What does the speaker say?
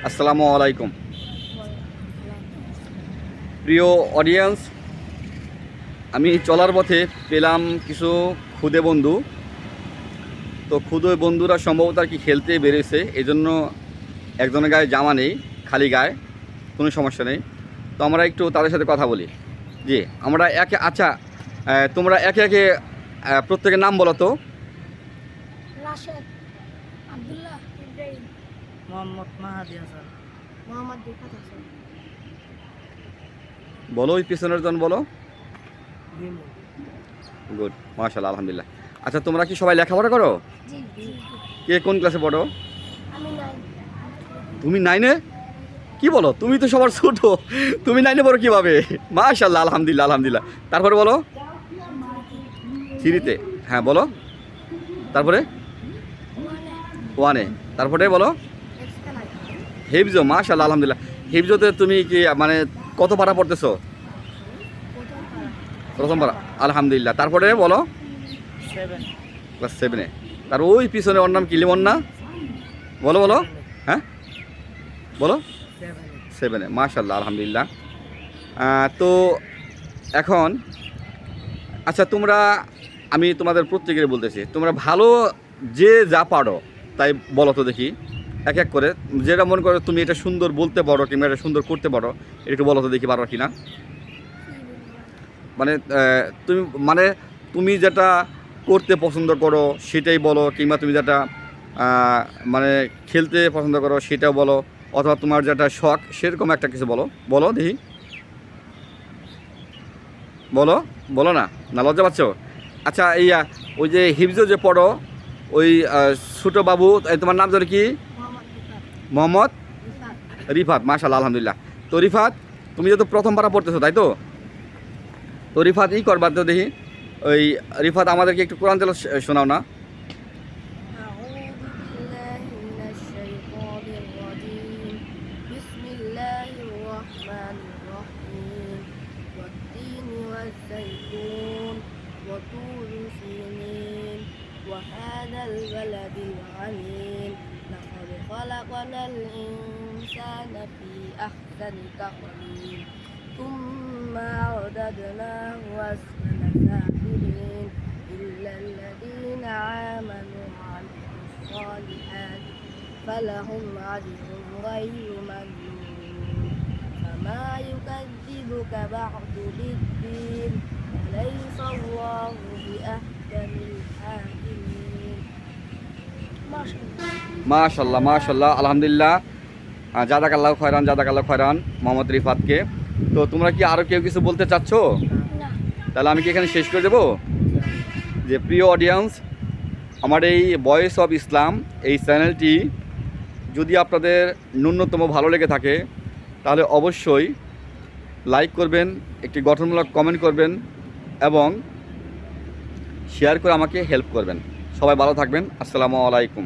আসসালামু আলাইকুম। প্রিয় অডিয়েন্স, আমি চলার পথে পেলাম কিছু খুদে বন্ধু। তো খুদে বন্ধুরা সম্ভবত আর কি খেলতে বেরিয়েছে, এই জন্য একজনের গায়ে জামা নেই, খালি গায়ে, কোনো সমস্যা নেই। তো আমরা একটু তাদের সাথে কথা বলি। জি, আমরা একে আচ্ছা, তোমরা একে একে প্রত্যেকের নাম বলো তো। রাশেদ, আব্দুল্লাহ, ইব্রাহিম, মোহাম্মদ মাহাদি হাসান, মোহাম্মদ রিফাত হাসান, বলো, ওই পিছনের জন বলো। বিমল। গুড, মাশাআল্লাহ, আলহামদুলিল্লাহ। আচ্ছা, তোমরা কি সবাই লেখাপড়া করো? জি জি। কে কোন ক্লাসে পড়ো? আমি নাই। তুমি 9-এ? কি বলো, তুমি তো সবার ছোট, তুমি 9-এ পড়ো কীভাবে? মাশাআল্লাহ, আলহামদুলিল্লাহ, আলহামদুলিল্লাহ। তারপরে বলো 3-তে। হ্যাঁ বলো, তারপরে 1-এ, তারপরে বলো হিফজো। মাশাআল্লাহ, আলহামদুলিল্লাহ। হিফজোতে তুমি কি মানে কত পারা পড়তেছো? প্রথম পারা, আলহামদুলিল্লাহ। তারপরে বলো 7 ক্লাস 7-এ। তার ওই পিছনে ওর নাম কি, লিমন না? বলো বলো। হ্যাঁ বলো 7-এ। মাশাআল্লাহ, আলহামদুলিল্লাহ। তো এখন আচ্ছা, আমি তোমাদের প্রত্যেকের বলতেছি, তোমরা ভালো যে যা পারো তাই বলো তো দেখি, এক এক করে। যেটা মনে করো তুমি এটা সুন্দর বলতে পারো কিংবা এটা সুন্দর করতে পারো, একটু বলো তো দেখি, পারো কি না। মানে তুমি যেটা করতে পছন্দ করো সেটাই বলো, কিংবা তুমি যেটা মানে খেলতে পছন্দ করো সেটাও বলো, অথবা তোমার যেটা শখ সেরকম একটা কিছু বলো। বলো দেখি, বলো বলো না, না লজ্জা পাচ্ছ? আচ্ছা, ওই যে হিফজো যে পড়ো, ওই ছোটো বাবু, তোমার নাম ধরে কি? মোহাম্মদ রিফাত। মাশাআল্লাহ, আলহামদুলিল্লাহ। তো রিফাত, তুমি যেহেতু প্রথম পারা পড়তেছো তাই তো, রিফাত করবা তো দেখি, ওই রিফাত আমাদেরকে একটু কোরআন তেলাওয়াত শোনাও না। وطور سينين وهذا البلد العميم لقد خلقنا الإنسان في أحسن تقويم ثم عددناه أسفل سافلين إلا الذين آمنوا وعملوا الصالحات فلهم أجر غير ممنون فما يكذبك بعد بالدين أليس الله بأحكم الحاكمين মাশাআল্লাহ, মাশাআল্লাহ, আলহামদুলিল্লাহ। জাযাকাল্লাহু খয়রান, জাযাকাল্লাহু খয়রান মোহাম্মদ রিফাতকে। তো তোমরা কি আরও কেউ কিছু বলতে চাচ্ছ? না। তাহলে আমি কি এখানে শেষ করে দেবো? যে প্রিয় অডিয়েন্স, আমার এই ভয়েস অফ ইসলাম এই চ্যানেলটি যদি আপনাদের ন্যূনতম ভালো লেগে থাকে তাহলে অবশ্যই লাইক করবেন, একটি গঠনমূলক কমেন্ট করবেন এবং শেয়ার করে আমাকে হেল্প করবেন। সবাই ভালো থাকবেন। আসসালামু আলাইকুম।